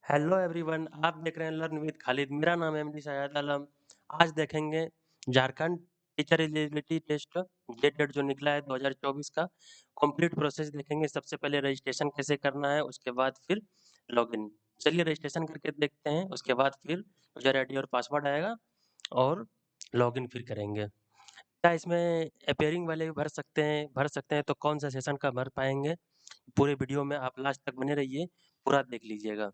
Hello everyone, आप देख रहे हैं लर्न विद खालिद। मेरा नाम है एमडी सयाद आलम। आज देखेंगे Jharkhand teacher eligibility test date जो निकला है 2024 का कंप्लीट प्रोसेस देखेंगे। सबसे पहले रजिस्ट्रेशन कैसे करना है, उसके बाद फिर लॉगिन। चलिए रजिस्ट्रेशन करके देखते हैं, उसके बाद फिर यूजर आईडी और पासवर्ड आएगा और लॉगिन फिर करेंगे। क्या इसमें अपेयरिंग वाले भी भर सकते हैं तो कौन सा सेशन का भर पाएंगे? पूरे वीडियो में आप लास्ट तक बने रहिए, पूरा देख लीजिएगा।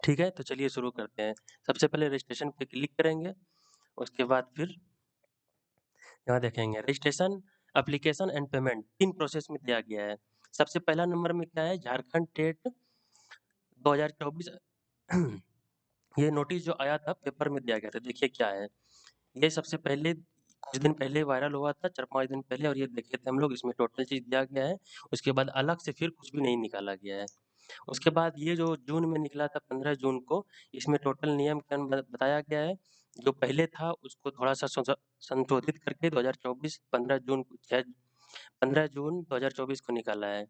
ठीक है, तो चलिए शुरू करते हैं। सबसे पहले रजिस्ट्रेशन पे क्लिक करेंगे, उसके बाद फिर यहाँ देखेंगे registration, application and payment 3 process में दिया गया है। सबसे पहला नंबर में क्या है, झारखंड टेट 2024 ये नोटिस जो आया था पेपर में दिया गया था, देखिए क्या है। ये सबसे पहले कुछ दिन पहले वायरल हुआ था, 4-5 दिन पहले, और ये देखे थे हम लोग। इसमें टोटल चीज़ दिया गया है, उसके बाद अलग से फिर कुछ भी नहीं निकाला गया है। उसके बाद ये जो जून में निकला था 15 जून को, इसमें टोटल नियम कानून बताया गया है। जो पहले था उसको थोड़ा सा संशोधित करके 2024 15 जून 2024 को निकाला है।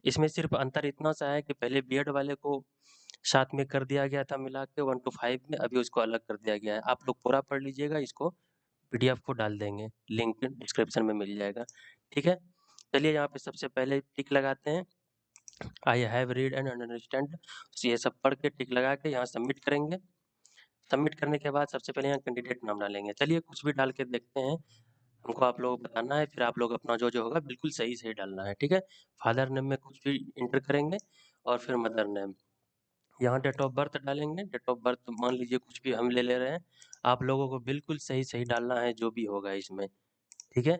इसमें सिर्फ अंतर इतना सा है कि पहले बीएड वाले को साथ में कर दिया गया था मिला के 1 to 5 में, अभी उसको अलग कर दिया गया है। आप लोग पूरा पढ़ लीजिएगा, इसको पीडीएफ को डाल देंगे, लिंक डिस्क्रिप्शन में मिल जाएगा। ठीक है, चलिए यहाँ पे सबसे पहले टिक लगाते हैं, I have read and understand. ये सब पढ़ के टिक लगा के यहाँ सबमिट करेंगे। सबमिट करने के बाद सबसे पहले यहाँ कैंडिडेट नाम डालेंगे। चलिए कुछ भी डाल के देखते हैं, हमको आप लोगों को बताना है, फिर आप लोग अपना जो जो होगा बिल्कुल सही सही डालना है। ठीक है, फादर नेम में कुछ भी इंटर करेंगे और फिर मदर नेम। यहाँ डेट ऑफ बर्थ डालेंगे, डेट ऑफ बर्थ मान लीजिए कुछ भी हम ले ले रहे हैं, आप लोगों को बिल्कुल सही सही डालना है जो भी होगा इसमें। ठीक है,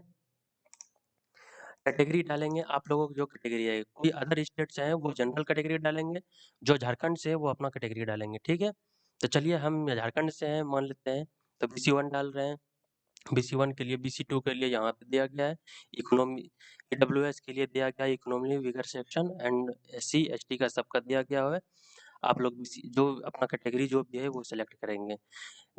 कैटेगरी डालेंगे, आप लोगों को जो कैटेगरी है, कोई अदर स्टेट से है वो जनरल कैटेगरी डालेंगे, जो झारखंड से है वो अपना कैटेगरी डालेंगे। ठीक है, तो चलिए हम झारखंड से हैं मान लेते हैं, तो BC1 डाल रहे हैं। BC1 के लिए, BC2 के लिए यहाँ पे दिया गया है इकोनॉमी, EWS के लिए दिया गया है economy weaker section, and SC ST का सबका दिया गया है। आप लोग जो अपना कैटेगरी जो भी है वो सिलेक्ट करेंगे।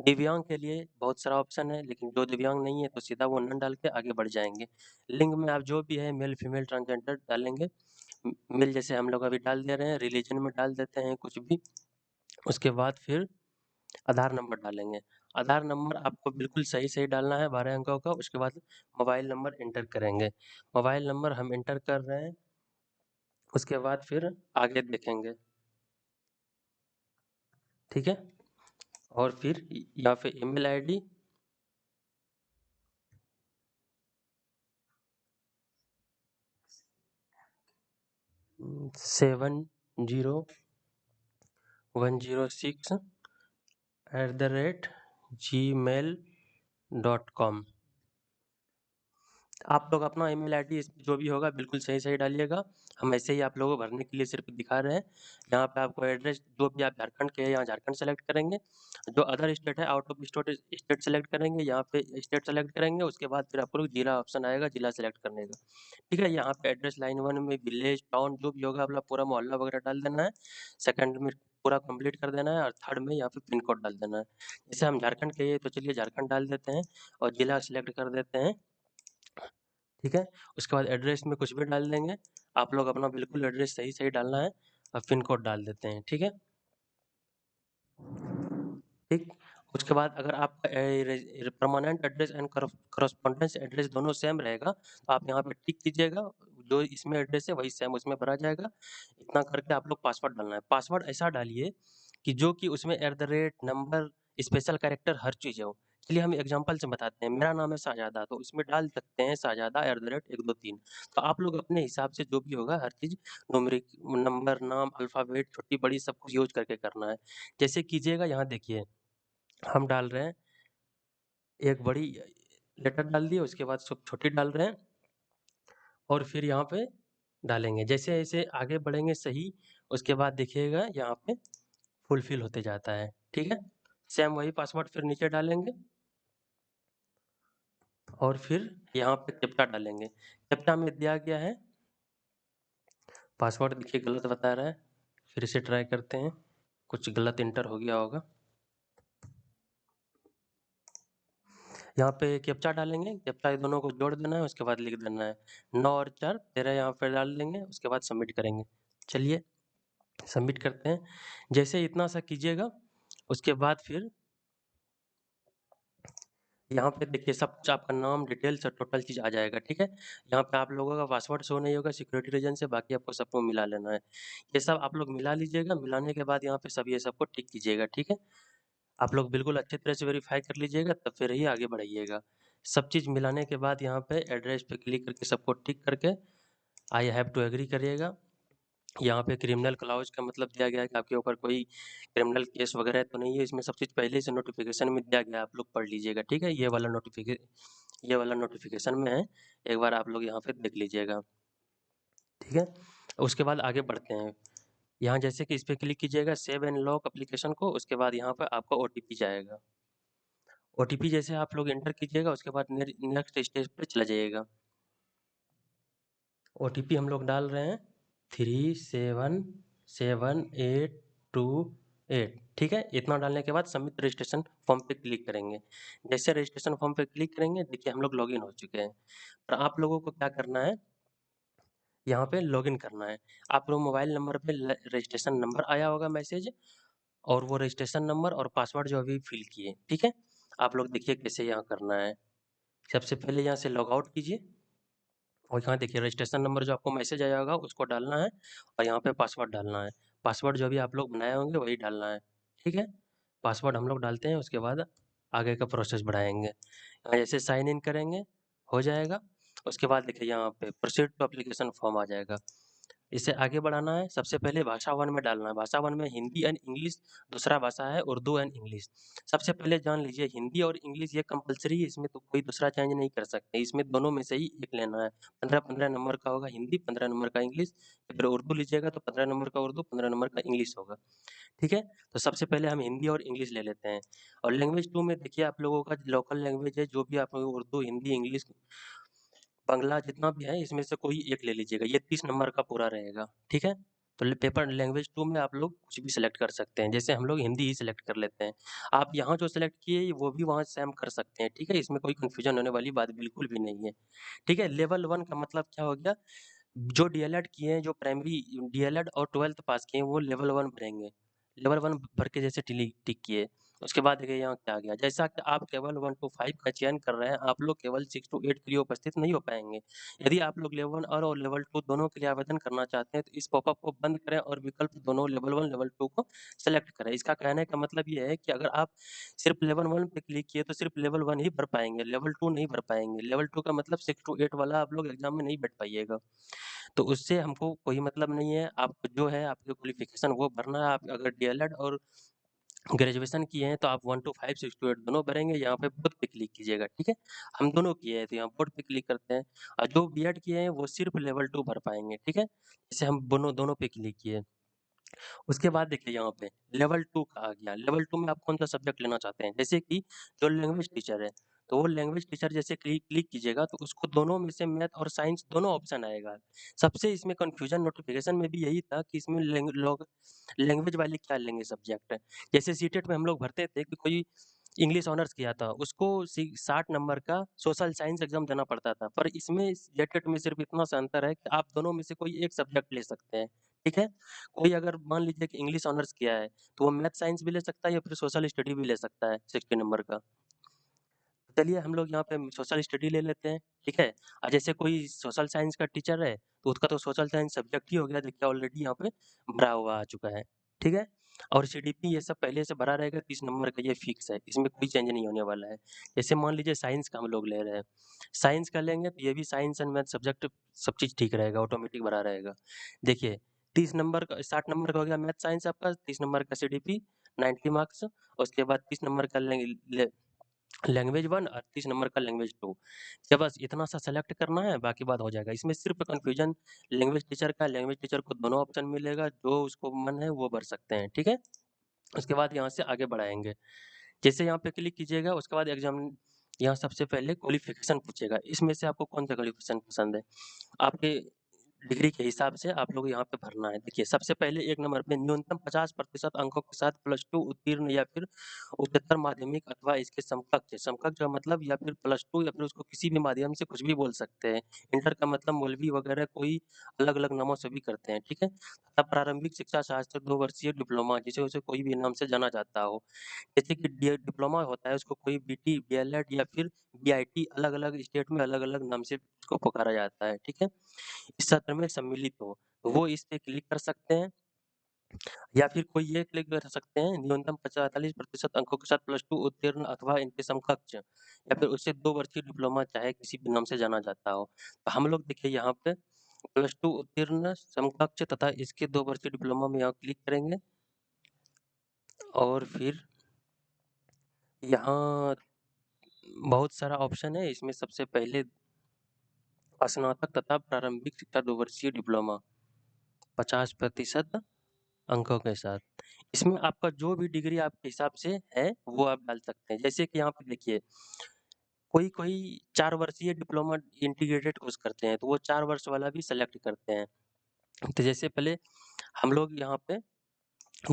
दिव्यांग के लिए बहुत सारा ऑप्शन है, लेकिन जो दिव्यांग नहीं है तो सीधा वो नन डाल के आगे बढ़ जाएंगे। लिंग में आप जो भी है मेल फीमेल ट्रांसजेंडर डालेंगे। मेल जैसे हम लोग अभी डाल दे रहे हैं, रिलीजन में डाल देते हैं कुछ भी। उसके बाद फिर आधार नंबर डालेंगे। आधार नंबर आपको बिल्कुल सही सही डालना है, 12 अंकों का। उसके बाद मोबाइल नंबर एंटर करेंगे। मोबाइल नंबर हम एंटर कर रहे हैं, उसके बाद फिर आगे देखेंगे। ठीक है, और फिर यहाँ पे ईमेल आईडी, 70106@gmail.com। आप लोग अपना ईमेल आईडी जो भी होगा बिल्कुल सही सही डालिएगा। हम ऐसे ही आप लोगों को भरने के लिए सिर्फ दिखा रहे हैं। यहाँ पे आपको एड्रेस जो भी, आप झारखंड के हैं यहाँ झारखंड सेलेक्ट करेंगे, जो अदर स्टेट है आउट ऑफ स्टेट सेलेक्ट करेंगे, यहाँ पे स्टेट सेलेक्ट करेंगे। उसके बाद फिर आपको जिला ऑप्शन आएगा, जिला सेलेक्ट करने का। ठीक है, यहाँ पे एड्रेस लाइन 1 में विलेज टाउन जो भी होगा अपना पूरा मोहल्ला वगैरह डाल देना है। सेकंड में पूरा कंप्लीट कर देना है, और थर्ड में यहाँ पे पिन कोड डाल देना है। जैसे हम झारखंड के हैं तो चलिए झारखंड डाल देते हैं और जिला सेलेक्ट कर देते हैं। ठीक है, उसके बाद एड्रेस में कुछ भी डाल देंगे। आप लोग अपना बिल्कुल एड्रेस सही सही डालना है और पिन कोड डाल देते हैं। ठीक है, ठीक। उसके बाद अगर आपका permanent address and correspondence address दोनों सेम रहेगा तो आप यहाँ पे टिक कीजिएगा, जो इसमें एड्रेस है वही सेम उसमें भरा जाएगा। इतना करके आप लोग पासवर्ड डालना है। पासवर्ड ऐसा डालिए कि जो कि उसमें नंबर, स्पेशल कैरेक्टर, हर चीज़ हो। चलिए हम एग्जांपल से बताते हैं। मेरा नाम है शाहजादा, तो उसमें डाल सकते हैं शाहजादा @123। तो आप लोग अपने हिसाब से जो भी होगा हर चीज़, न्यूमेरिक नंबर, नाम, अल्फ़ाबेट, छोटी बड़ी सब कुछ यूज़ करके करना है। जैसे कीजिएगा, यहाँ देखिए हम डाल रहे हैं, एक बड़ी लेटर डाल दिए, उसके बाद सब छोटी डाल रहे हैं और फिर यहाँ पे डालेंगे। जैसे-जैसे आगे बढ़ेंगे सही, उसके बाद देखिएगा यहाँ पे फुलफिल होते जाता है। ठीक है, सेम वही पासवर्ड फिर नीचे डालेंगे और फिर यहाँ पे कैप्चा डालेंगे। कैप्चा में दिया गया है, पासवर्ड देखिए गलत बता रहा है, फिर से ट्राई करते हैं, कुछ गलत इंटर हो गया होगा। यहाँ पे कैप्चा डालेंगे, कैप्चा ये दोनों को जोड़ देना है, उसके बाद लिख देना है 9 और 4 13, यहाँ पे डाल देंगे, उसके बाद सबमिट करेंगे। चलिए सबमिट करते हैं। जैसे इतना सा कीजिएगा, उसके बाद फिर यहाँ पे देखिए सब कुछ आपका नाम, डिटेल्स और टोटल चीज़ आ जाएगा, ठीक है? यहाँ पे आप लोगों का पासवर्ड शो नहीं होगा सिक्योरिटी रीज़न से, बाकी आपको सबको मिला लेना है। ये सब आप लोग मिला लीजिएगा, मिलाने के बाद यहाँ पे सब ये सबको टिक कीजिएगा, ठीक है? आप लोग बिल्कुल अच्छी तरह से वेरीफ़ाई कर लीजिएगा, तब फिर ही आगे बढ़ाइएगा। सब चीज़ मिलाने के बाद यहाँ पे एड्रेस पे क्लिक करके सबको टिक करके आई हैव टू एग्री करिएगा। यहाँ पे क्रिमिनल क्लॉज का मतलब दिया गया है कि आपके ऊपर कोई क्रिमिनल केस वगैरह तो नहीं है, इसमें सब चीज़ पहले से नोटिफिकेशन में दिया गया है, आप लोग पढ़ लीजिएगा, ठीक है? ये वाला नोटिफिकेशन में है, एक बार आप लोग यहाँ पे देख लीजिएगा, ठीक है? उसके बाद आगे बढ़ते हैं। यहाँ जैसे कि इस पे क्लिक कीजिएगा सेव एंड लॉक एप्लीकेशन को, उसके बाद यहाँ पर आपका ओटीपी जाएगा। ओटीपी जैसे आप लोग एंटर कीजिएगा, उसके बाद नेक्स्ट स्टेज पे चला जाइएगा। ओटीपी हम लोग डाल रहे हैं 377828, ठीक है? इतना डालने के बाद सबमिट रजिस्ट्रेशन फॉर्म पे क्लिक करेंगे। जैसे रजिस्ट्रेशन फॉर्म पे क्लिक करेंगे, देखिए हम लोग लॉगिन हो चुके हैं। पर आप लोगों को क्या करना है, यहाँ पे लॉगिन करना है। आप लोग मोबाइल नंबर पे रजिस्ट्रेशन नंबर आया होगा मैसेज, और वो रजिस्ट्रेशन नंबर और पासवर्ड जो अभी फिल किए, ठीक है? आप लोग देखिए कैसे यहाँ करना है। सबसे पहले यहाँ से लॉग आउट कीजिए, और यहाँ देखिए रजिस्ट्रेशन नंबर जो आपको मैसेज आया होगा उसको डालना है, और यहाँ पे पासवर्ड डालना है। पासवर्ड जो भी आप लोग बनाए होंगे वही डालना है, ठीक है? पासवर्ड हम लोग डालते हैं, उसके बाद आगे का प्रोसेस बढ़ाएंगे। यहाँ जैसे साइन इन करेंगे, हो जाएगा। उसके बाद देखिए यहाँ पे प्रोसीड टू एप्लीकेशन फॉर्म आ जाएगा। इसे आगे बढ़ाना है, सबसे पहले भाषा 1 में डालना है। भाषा 1 में हिंदी एंड इंग्लिश, दूसरा भाषा है उर्दू एंड इंग्लिश। सबसे पहले जान लीजिए हिंदी और इंग्लिश ये कंपलसरी है, इसमें तो कोई दूसरा चेंज नहीं कर सकते, इसमें दोनों में से ही एक लेना है। 15-15 नंबर का होगा हिंदी, 15 नंबर का इंग्लिश, या फिर उर्दू लीजिएगा तो 15 नंबर का उर्दू, 15 नंबर का इंग्लिश होगा, ठीक है? तो सबसे पहले हम हिंदी और इंग्लिश ले लेते हैं। और लैंग्वेज 2 में देखिए आप लोगों का लोकल लैंग्वेज है, जो भी आप लोग उर्दू, हिंदी, इंग्लिश, बांग्ला जितना भी है, इसमें से कोई एक ले लीजिएगा, ये 30 नंबर का पूरा रहेगा, ठीक है? तो पेपर लैंग्वेज 2 में आप लोग कुछ भी सिलेक्ट कर सकते हैं, जैसे हम लोग हिंदी ही सिलेक्ट कर लेते हैं। आप यहाँ जो सिलेक्ट किए वो भी वहाँ सेम कर सकते हैं, ठीक है? इसमें कोई कन्फ्यूजन होने वाली बात बिल्कुल भी नहीं है, ठीक है? लेवल 1 का मतलब क्या हो गया, जो डीएलएड किए हैं, जो प्राइमरी डीएलएड और 12th पास किए हैं, वो लेवल 1 भरेंगे। लेवल 1 भर के जैसे टिक किए, उसके बाद देखिए यहाँ क्या आ गया, जैसा कि आप केवल 1 to 5 का चयन कर रहे हैं, आप लोग केवल 6 to 8 के लिए उपस्थित नहीं हो पाएंगे। यदि आप लोग लेवल 1 और लेवल 2 दोनों के लिए आवेदन करना चाहते हैं, तो इस पॉपअप को बंद करें और विकल्प दोनों लेवल 1 लेवल 2 को सेलेक्ट करें। इसका कहने का मतलब ये है कि अगर आप सिर्फ लेवल 1 पे क्लिक किए तो सिर्फ लेवल 1 ही भर पाएंगे, लेवल 2 नहीं भर पाएंगे। लेवल 2 का मतलब 6 to 8 वाला आप लोग एग्जाम में नहीं बैठ पाइएगा, तो उससे हमको कोई मतलब नहीं है। आप जो है आपके क्वालिफिकेशन वो भरना है। आप अगर डीएलएड और ग्रेजुएशन किए हैं तो आप 1 to 5 6 to 8 दोनों भरेंगे। यहाँ पे बोथ पे क्लिक कीजिएगा, ठीक है? हम दोनों किए हैं तो यहाँ बोथ पे क्लिक करते हैं, और जो बीएड किए हैं वो सिर्फ लेवल 2 भर पाएंगे, ठीक है? जैसे हम दोनों दोनों पे क्लिक किए। उसके बाद देखिए यहाँ पे लेवल 2 का आ गया। लेवल 2 में आप कौन सा सब्जेक्ट लेना चाहते हैं, जैसे कि जो लैंग्वेज टीचर है, तो वो लैंग्वेज टीचर जैसे क्लिक कीजिएगा तो उसको दोनों में से मैथ और साइंस दोनों ऑप्शन आएगा। सबसे इसमें कंफ्यूजन नोटिफिकेशन में भी यही था कि इसमें लोग लैंग्वेज वाले क्या लेंगे सब्जेक्ट। जैसे सीटेट में हम लोग भरते थे कि कोई इंग्लिश ऑनर्स किया था, उसको 60 नंबर का सोशल साइंस एग्जाम देना पड़ता था, पर इसमें जेटेट में सिर्फ इतना सा अंतर है कि आप दोनों में से कोई एक सब्जेक्ट ले सकते हैं, ठीक है? कोई अगर मान लीजिए कि इंग्लिश ऑनर्स किया है, तो वो मैथ साइंस भी ले सकता है या फिर सोशल स्टडी भी ले सकता है 60 नंबर का। चलिए हम लोग यहाँ पे सोशल स्टडी ले लेते हैं, ठीक है? जैसे कोई सोशल साइंस का टीचर है, तो उसका तो सोशल साइंस सब्जेक्ट ही हो गया, देखिए ऑलरेडी यहाँ पे भरा हुआ आ चुका है, ठीक है? और सीडीपी ये सब पहले से भरा रहेगा, 30 नंबर का ये फिक्स है, इसमें कोई चेंज नहीं होने वाला है। जैसे मान लीजिए साइंस का हम लोग ले रहे हैं, साइंस का लेंगे तो ये भी साइंस एंड मैथ सब्जेक्ट सब चीज़ ठीक रहेगा, ऑटोमेटिक भरा रहेगा। देखिए 30 नंबर का 60 नंबर का हो गया मैथ साइंस आपका, 30 नंबर का सीडीपी 90 मार्क्स, उसके बाद 30 नंबर का लैंग्वेज 1 और 30 नंबर का लैंग्वेज 2। क्या बस इतना सा सेलेक्ट करना है, बाकी बात हो जाएगा। इसमें सिर्फ कन्फ्यूजन लैंग्वेज टीचर का, लैंग्वेज टीचर को दोनों ऑप्शन मिलेगा, जो उसको मन है वो भर सकते हैं, ठीक है? उसके बाद यहाँ से आगे बढ़ाएँगे। जैसे यहाँ पे क्लिक कीजिएगा, उसके बाद एग्जाम यहाँ सबसे पहले क्वालिफिकेशन पूछेगा, इसमें से आपको कौन सा क्वालिफिकेशन पसंद है? आपके डिग्री के हिसाब से आप लोग यहाँ पे भरना है। देखिए सबसे पहले 1 नंबर पे न्यूनतम 50% अंकों के साथ +2 उत्तीर्ण या फिर उच्चतर माध्यमिक अथवा इसके समकक्ष, समकक्ष का मतलब या फिर +2 या फिर उसको किसी भी माध्यम से कुछ भी बोल सकते हैं। इंटर का मतलब मौलवी वगैरह कोई अलग-अलग नामों से भी करते हैं, ठीक है? तथा प्रारंभिक शिक्षा शास्त्र 2 वर्षीय डिप्लोमा जिसे उसे कोई भी नाम से जाना जाता हो। जैसे कि डिप्लोमा होता है उसको कोई बीटी, डीएलएड या फिर बीआईटी अलग-अलग स्टेट में अलग-अलग नाम से उसको पुकारा जाता है, ठीक है? इस सत्र में सम्मिलित हो, तो वो इस पे क्लिक कर सकते हैं या फिर कोई ये क्लिक कर सकते हैं न्यूनतम 45% अंकों के साथ +2 उत्तीर्ण अथवा इनके समकक्ष या फिर उससे 2 वर्षीय डिप्लोमा चाहे किसी भी नाम से जाना जाता हो। तो हम लोग देखिए यहाँ पे +2 उत्तीर्ण, समकक्ष तथा इसके 2 वर्षीय डिप्लोमा में यहाँ क्लिक करेंगे और फिर यहाँ बहुत सारा ऑप्शन है, इसमें सबसे पहले स्नातक तथा प्रारंभिक शिक्षा 2 वर्षीय डिप्लोमा 50% अंकों के साथ। इसमें आपका जो भी डिग्री आपके हिसाब से है, वो आप डाल सकते हैं। जैसे कि यहाँ पे देखिए, कोई-कोई 4 वर्षीय डिप्लोमा इंटीग्रेटेड कोर्स करते हैं, तो वो 4 वर्ष वाला भी सेलेक्ट करते हैं। तो जैसे पहले हम लोग यहाँ पे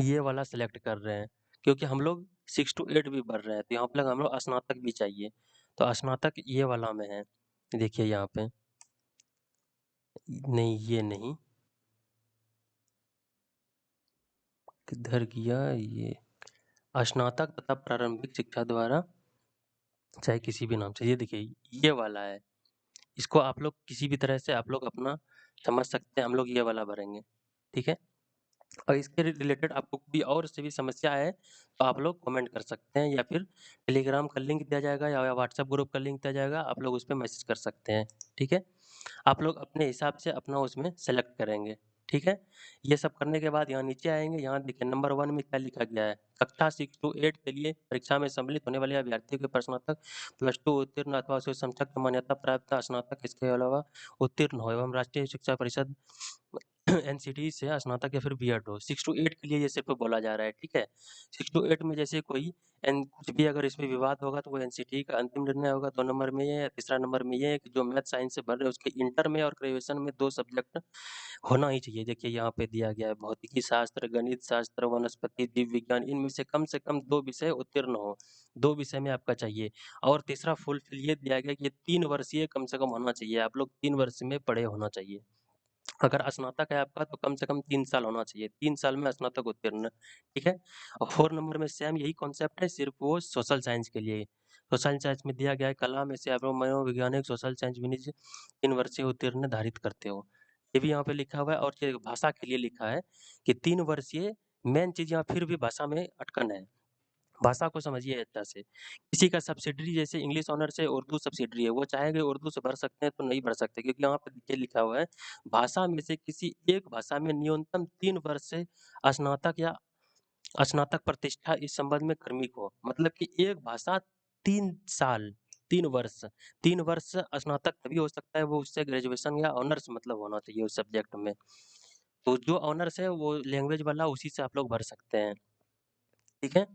ये वाला सेलेक्ट कर रहे हैं, क्योंकि हम लोग 6 टू 8 भी पढ़ रहे हैं, तो यहाँ पे हम लोग स्नातक भी चाहिए। तो स्नातक ये वाला में है, देखिए यहाँ पे। नहीं, ये नहीं। किधर गया ये? स्नातक तथा प्रारंभिक शिक्षा द्वारा चाहे किसी भी नाम से, ये देखिए ये वाला है। इसको आप लोग किसी भी तरह से आप लोग अपना समझ सकते हैं, हम लोग ये वाला भरेंगे, ठीक है? और इसके रिलेटेड आपको कोई और से भी समस्या है, तो आप लोग कमेंट कर सकते हैं या फिर टेलीग्राम का लिंक दिया जाएगा या व्हाट्सएप ग्रुप का लिंक दिया जाएगा, आप लोग उस पे मैसेज कर सकते हैं, ठीक है? आप लोग अपने हिसाब से अपना उसमें सेलेक्ट करेंगे, ठीक है? ये सब करने के बाद यहाँ नीचे आएँगे, यहाँ देखिए नंबर 1 में क्या लिखा गया है, कक्षा 6 टू 8 के लिए परीक्षा में सम्मिलित होने वाले अभ्यर्थियों के स्नातक +2 उत्तीर्ण अथवा उससे समकक्ष मान्यता प्राप्त स्नातक इसके अलावा उत्तीर्ण हो एवं राष्ट्रीय शिक्षा परिषद एनसीटी से स्नातक या फिर बीएड हो। 6 टू 8 के लिए ये सिर्फ बोला जा रहा है, ठीक है? 6 टू 8 में जैसे कोई कुछ भी अगर इसमें विवाद होगा तो वो एनसीटी का अंतिम निर्णय होगा। 2 नंबर में ये है, तीसरा नंबर में ये है कि जो मैथ साइंस से भर रहे हैं उसके इंटर में और ग्रेजुएशन में 2 सब्जेक्ट होना ही चाहिए। देखिए यहाँ पे दिया गया है भौतिकी शास्त्र, गणित शास्त्र, वनस्पति, जीव विज्ञान, इनमें से कम 2 विषय उत्तीर्ण हो। 2 विषय में आपका चाहिए और तीसरा फुलफिल ये दिया गया कि ये 3 वर्षीय कम से कम होना चाहिए। आप लोग 3 वर्ष में पढ़े होना चाहिए। अगर स्नातक है आपका तो कम से कम 3 साल होना चाहिए, 3 साल में स्नातक उत्तीर्ण, ठीक है? और 4 नंबर में सेम यही कॉन्सेप्ट है, सिर्फ़ वो सोशल साइंस के लिए। सोशल साइंस में दिया गया है कला में से आप लोग मनोवैज्ञानिक सोशल साइंस में नीचे 3 वर्षीय उत्तीर्ण धारित करते हो। ये भी यहाँ पे लिखा हुआ है और ये भाषा के लिए लिखा है कि 3 वर्षीय मेन चीज़ यहाँ फिर भी भाषा में अटकन है। भाषा को समझिए अच्छा से। किसी का सब्सिडियरी जैसे इंग्लिश ऑनर्स है, उर्दू सब्सिडियरी है, वो चाहेंगे उर्दू से भर सकते हैं तो नहीं भर सकते क्योंकि यहाँ पे देखिए लिखा हुआ है, भाषा में से किसी एक भाषा में न्यूनतम 3 वर्ष से स्नातक या स्नातक प्रतिष्ठा इस संबंध में क्रमिक हो। मतलब कि एक भाषा 3 साल, 3 वर्ष, 3 वर्ष स्नातक तभी हो सकता है वो उससे ग्रेजुएशन या ऑनर्स मतलब होना चाहिए उस सब्जेक्ट में। तो जो ऑनर्स है वो लैंग्वेज वाला उसी से आप लोग भर सकते हैं, ठीक है?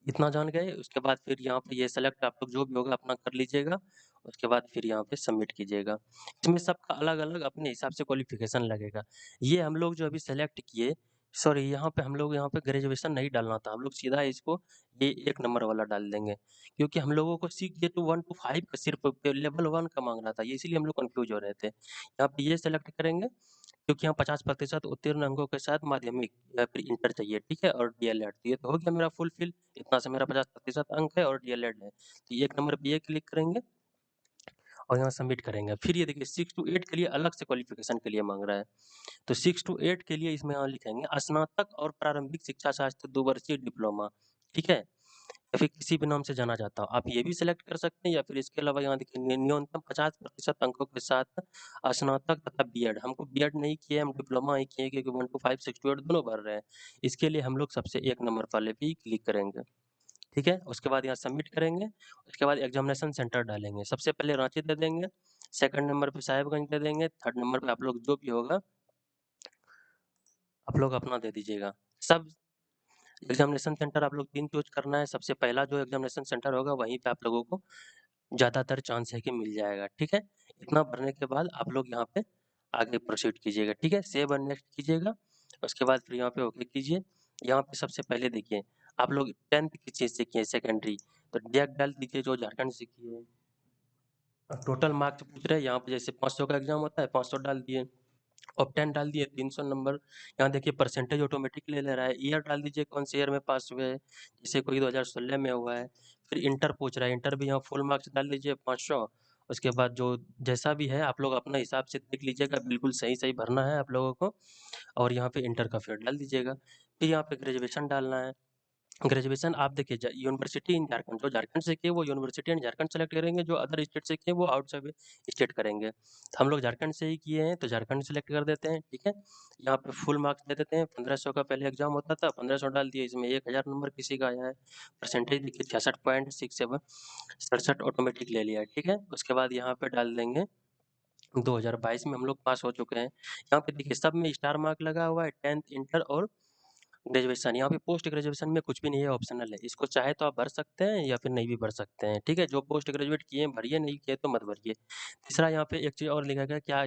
इतना जान गए, उसके बाद फिर यहाँ पे ये सेलेक्ट आप लोग जो भी होगा अपना कर लीजिएगा, उसके बाद फिर यहाँ पे सबमिट कीजिएगा। इसमें सबका अलग-अलग अपने हिसाब से क्वालिफ़िकेशन लगेगा। ये हम लोग जो अभी सेलेक्ट किए सॉरी यहाँ पे हम लोग यहाँ पे ग्रेजुएशन नहीं डालना था, हम लोग सीधा इसको ये 1 नंबर वाला डाल देंगे, क्योंकि हम लोगों को सीजीपीए टू 1 टू 5 का सिर्फ़ लेवल 1 का माँग रहा था, ये इसीलिए हम लोग कन्फ्यूज़ हो रहे थे। यहाँ पे ये सेलेक्ट करेंगे क्योंकि यहाँ 50% उत्तीर्ण अंकों के साथ माध्यमिक या फिर इंटर चाहिए, ठीक है? और डीएलएड तो ये तो हो गया मेरा फुलफिल, इतना से मेरा 50% अंक है और डीएलएड है। तो 1 नंबर पे ये क्लिक करेंगे और यहाँ सबमिट करेंगे। फिर ये देखिए 6 टू 8 के लिए अलग से क्वालिफ़िकेशन के लिए माँग रहा है। तो 6 टू 8 के लिए इसमें यहाँ लिखेंगे स्नातक और प्रारंभिक शिक्षा शास्त्र 2 वर्षीय डिप्लोमा, ठीक है? या फिर किसी भी नाम से जाना जाता हो। आप ये भी सिलेक्ट कर सकते हैं या फिर इसके अलावा यहाँ देखिए न्यूनतम 50% अंकों के साथ स्नातक तथा बीएड। हमको बीएड नहीं किए, हम डिप्लोमा ही किए क्योंकि 1 टू 5, 6 टू 8 दोनों भर रहे हैं। इसके लिए हम लोग सबसे 1 नंबर वाले पे ही क्लिक करेंगे, ठीक है? उसके बाद यहाँ सबमिट करेंगे, उसके बाद एग्ज़ामिनेशन सेंटर डालेंगे। सबसे पहले रांची दे देंगे, सेकंड नंबर पे साहिबगंज दे देंगे, थर्ड नंबर पे आप लोग जो भी होगा, आप लोग अपना दे दीजिएगा। सब एग्ज़ामिनेशन सेंटर आप लोग 3 चूज़ करना है, सबसे पहला जो एग्ज़ामिनेशन सेंटर होगा वहीं पे आप लोगों को ज़्यादातर चांस है कि मिल जाएगा, ठीक है? इतना भरने के बाद आप लोग यहाँ पे आगे प्रोसीड कीजिएगा, ठीक है। सेव एंड नेक्स्ट कीजिएगा, उसके बाद फिर यहाँ पे ओके कीजिए। यहाँ पे सबसे पहले देखिए आप लोग 10th की चीज़ से किए सेकेंडरी, तो डैक डाल दीजिए जो झारखंड से किए। टोटल मार्क्स पूछ रहे हैं, यहाँ पे जैसे 500 का एग्जाम होता है 500 डाल दिए, ऑप्टेन डाल दिए 300 नंबर। यहाँ देखिए परसेंटेज ऑटोमेटिक ले रहा है, ईयर डाल दीजिए कौन से ईयर में पास हुए हैं, जैसे कोई 2016 में हुआ है। फिर इंटर पूछ रहा है, इंटर भी यहाँ फुल मार्क्स डाल दीजिए 500। उसके बाद जो जैसा भी है आप लोग अपना हिसाब से देख लीजिएगा, बिल्कुल सही सही भरना है आप लोगों को। और यहाँ पे इंटर का फिर डाल दीजिएगा। फिर यहाँ पे ग्रेजुएशन डालना है। ग्रेजुएशन आप देखिए यूनिवर्सिटी इन झारखंड, जो झारखंड से किए वो यूनिवर्सिटी इन झारखंड सेलेक्ट करेंगे, जो अदर स्टेट से किए वो आउटसाइड स्टेट करेंगे। तो हम लोग झारखंड से ही किए हैं तो झारखंड सेलेक्ट कर देते हैं, ठीक है। यहाँ पे फुल मार्क्स दे देते हैं, 1500 का पहले एग्जाम होता था, 1500 डाल दिए, इसमें 1000 नंबर किसी का आया है। परसेंटेज देखिए 66.67, 67 ऑटोमेटिक ले लिया है, ठीक है। उसके बाद यहाँ पे डाल देंगे 2022 में हम लोग पास हो चुके हैं। यहाँ पे देखिए सब में स्टार मार्क लगा हुआ है, 10th इंटर और ग्रेजुएशन। यहाँ पे पोस्ट ग्रेजुएशन में कुछ भी नहीं है, ऑप्शनल है, इसको चाहे तो आप भर सकते हैं या फिर नहीं भी भर सकते हैं, ठीक है। जो पोस्ट ग्रेजुएट किए हैं भरिए, नहीं किए तो मत भरिए। तीसरा यहाँ पे एक चीज़ और लिखा गया, क्या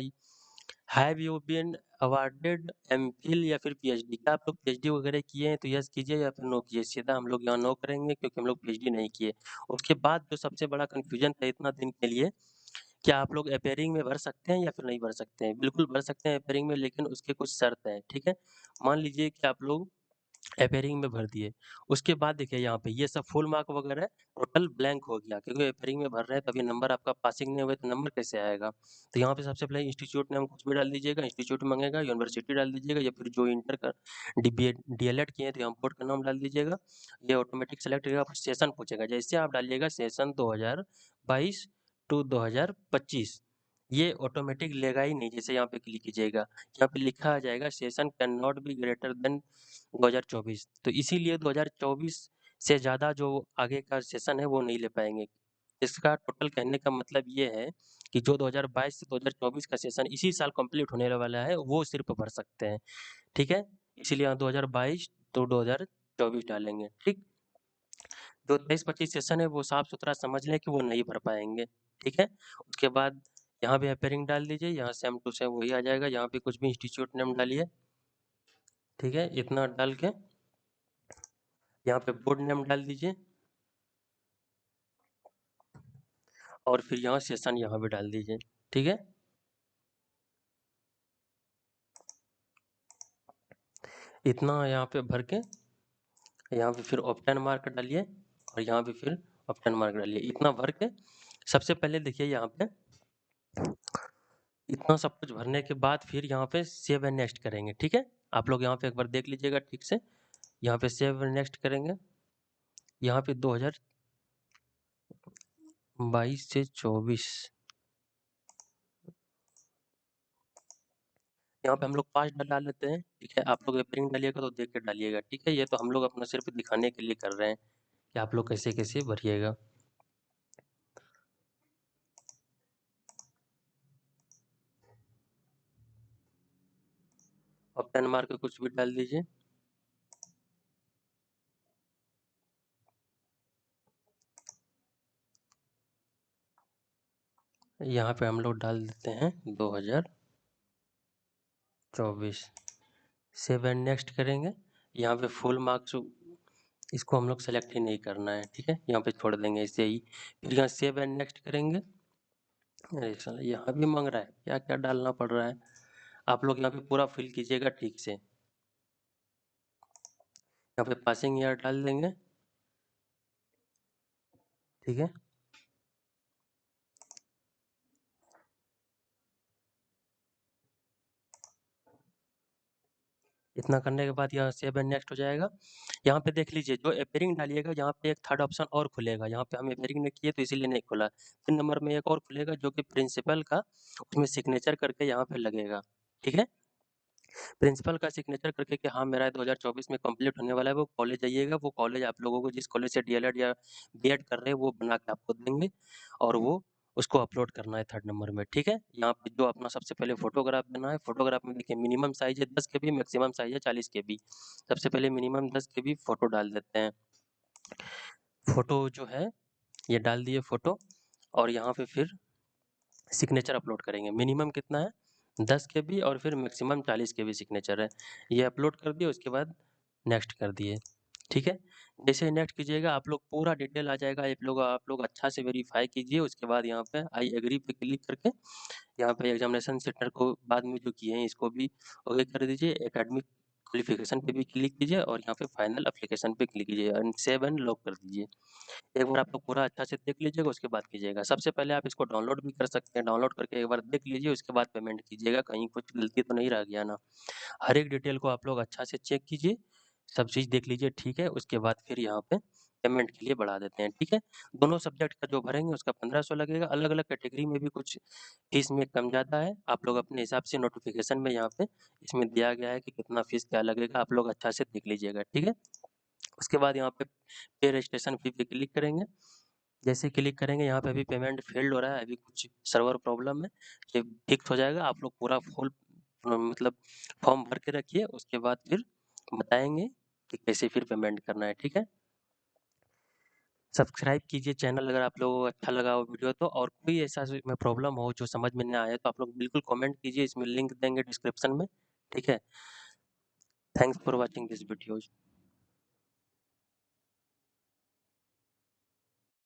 have you been awarded MPhil या फिर पीएचडी, क्या आप लोग पीएचडी वगैरह किए हैं तो यस कीजिए या फिर नो कीजिए। सीधा हम लोग यहाँ नो करेंगे क्योंकि हम लोग पीएचडी नहीं किए। उसके बाद जो सबसे बड़ा कन्फ्यूजन था इतना दिन के लिए, क्या आप लोग अपेयरिंग में भर सकते हैं या फिर नहीं भर सकते हैं। बिल्कुल भर सकते हैं अपेयरिंग में, लेकिन उसके कुछ शर्त हैं, ठीक है। मान लीजिए कि आप लोग अपेयरिंग में भर दिए, उसके बाद देखिए यहाँ पे ये सब फुल मार्क वगैरह टोटल ब्लैंक हो गया, क्योंकि अपेयरिंग में भर रहे हैं तभी नंबर आपका पासिंग नहीं हुए तो नंबर कैसे आएगा। तो यहाँ पे सबसे पहले इंस्टीट्यूट नेम कुछ भी डाल दीजिएगा, इंस्टीट्यूट मांगेगा, यूनिवर्सिटी डाल दीजिएगा, या फिर जो इंटर का डीएलएड किए हैं तो यहाँ बोर्ड का नाम डाल दीजिएगा। ये ऑटोमेटिक सेलेक्ट करेगा, फिर सेशन पूछेगा, जैसे आप डालिएगा सेशन 2022 टू 2025, ये ऑटोमेटिक लेगा ही नहीं। जैसे यहाँ पे क्लिक कीजिएगा, यहाँ पे लिखा आ जाएगा session can not be greater than 2024, तो इसीलिए 2024 से ज़्यादा जो आगे का सेशन है वो नहीं ले पाएंगे। इसका टोटल कहने का मतलब ये है कि जो 2022 से 2024 का सेशन इसी साल कंप्लीट होने वाला है वो सिर्फ भर सकते हैं, ठीक है। इसीलिए यहाँ 2022 तो 2024 डालेंगे, ठीक। जो 23-25 सेशन है वो साफ सुथरा समझ लें कि वो नहीं भर पाएंगे, ठीक है। उसके बाद यहाँ भी अपेयरिंग डाल दीजिए, यहाँ सेम टू सेम वही आ जाएगा। यहाँ पे कुछ भी इंस्टीट्यूट नेम डालिए, ठीक है। इतना डाल के यहाँ पे बोर्ड नेम डाल दीजिए, और फिर यहाँ सेशन यहाँ पे डाल दीजिए, ठीक है। इतना यहाँ पे भर के यहाँ पे फिर ऑप्शन मार्क डालिए, और यहाँ पे फिर ऑप्शन मार्क डालिए। इतना भर के सबसे पहले देखिए यहाँ पे इतना सब कुछ भरने के बाद फिर यहाँ पे सेव एंड नेक्स्ट करेंगे, ठीक है। आप लोग यहाँ पे एक बार देख लीजिएगा ठीक से, यहाँ पे सेव एंड नेक्स्ट करेंगे। यहाँ पे 2022 से 24 यहाँ पे हम लोग 5 डाल लेते हैं, ठीक है। आप लोग अपेयरिंग डालिएगा तो देख के डालिएगा, ठीक है। ये तो हम लोग अपना सिर्फ दिखाने के लिए कर रहे हैं कि आप लोग कैसे कैसे भरिएगा। ऑप्शन मार्क कुछ भी डाल दीजिए। यहाँ पे हम लोग डाल देते हैं 2024, सेव एंड नेक्स्ट करेंगे। यहाँ पे फुल मार्क्स इसको हम लोग सेलेक्ट ही नहीं करना है, ठीक है। यहाँ पे छोड़ देंगे ऐसे ही। फिर यहाँ सेव एंड नेक्स्ट करेंगे। अरे साला यहाँ भी मांग रहा है, क्या क्या डालना पड़ रहा है। आप लोग यहाँ पे पूरा फिल कीजिएगा ठीक से। यहाँ पे पासिंग ईयर डाल देंगे, ठीक है। इतना करने के बाद यहाँ सेव एंड नेक्स्ट हो जाएगा। यहाँ पे देख लीजिए जो अपेयरिंग डालिएगा, यहाँ पे एक थर्ड ऑप्शन और खुलेगा। यहाँ पे हम अपेयरिंग नहीं किए तो इसीलिए नहीं खुला। 3 नंबर में एक और खुलेगा जो कि प्रिंसिपल का, उसमें सिग्नेचर करके यहाँ पे लगेगा, ठीक है। प्रिंसिपल का सिग्नेचर करके कि हाँ मेरा 2024 में कंप्लीट होने वाला है, वो कॉलेज जाइएगा। वो कॉलेज आप लोगों को जिस कॉलेज से डीएलएड या बीएड कर रहे हैं वो बना के आपको देंगे, और वो उसको अपलोड करना है 3rd नंबर में, ठीक है। यहाँ पे जो अपना सबसे पहले फोटोग्राफ देना है, फोटोग्राफ में देखिए मिनिमम साइज है 10 KB, मैक्सिमम साइज है 40 KB। सबसे पहले मिनिमम 10 KB फोटो डाल देते हैं। फोटो जो है ये डाल दिए फोटो, और यहाँ पे फिर सिग्नेचर अपलोड करेंगे। मिनिमम कितना है 10 केबी और फिर मैक्सिमम 40 केबी सिग्नेचर है। ये अपलोड कर दिए, उसके बाद नेक्स्ट कर दिए, ठीक है। जैसे ही नेक्स्ट कीजिएगा आप लोग पूरा डिटेल आ जाएगा, आप लोग अच्छा से वेरीफाई कीजिए। उसके बाद यहाँ पे आई एग्री पे क्लिक करके यहाँ पे एग्जामिनेशन सेंटर को बाद में जो किए हैं इसको भी ओके कर दीजिए। एकेडमिक क्वालिफिकेशन पे भी क्लिक कीजिए और यहाँ पे फाइनल एप्लीकेशन पे क्लिक कीजिए एंड सेव एंड लॉक कर दीजिए। एक बार आप लोग पूरा अच्छा से देख लीजिएगा, उसके बाद कीजिएगा। सबसे पहले आप इसको डाउनलोड भी कर सकते हैं, डाउनलोड करके एक बार देख लीजिए, उसके बाद पेमेंट कीजिएगा, कहीं कुछ गलती तो नहीं रह गया ना। हर एक डिटेल को आप लोग अच्छा से चेक कीजिए, सब चीज़ देख लीजिए, ठीक है। उसके बाद फिर यहाँ पे पेमेंट के लिए बढ़ा देते हैं, ठीक है। दोनों सब्जेक्ट का जो भरेंगे उसका 1500 लगेगा। अलग-अलग कैटेगरी में भी कुछ फीस में कम ज़्यादा है, आप लोग अपने हिसाब से नोटिफिकेशन में यहाँ पे इसमें दिया गया है कि कितना फीस क्या लगेगा, आप लोग अच्छा से देख लीजिएगा, ठीक है। उसके बाद यहाँ पे पे रजिस्ट्रेशन फी पे क्लिक करेंगे। जैसे क्लिक करेंगे यहाँ पे अभी पेमेंट फेल्ड हो रहा है, अभी कुछ सर्वर प्रॉब्लम है, ये फिक्स हो जाएगा। आप लोग पूरा फुल मतलब फॉर्म भर के रखिए, उसके बाद फिर बताएंगे कि कैसे फिर पेमेंट करना है, ठीक है। सब्सक्राइब कीजिए चैनल अगर आप लोगों को अच्छा लगा हो वीडियो तो, और कोई ऐसा में प्रॉब्लम हो जो समझ में ना आए तो आप लोग बिल्कुल कमेंट कीजिए, इसमें लिंक देंगे डिस्क्रिप्शन में, ठीक है। Thanks for watching this videos.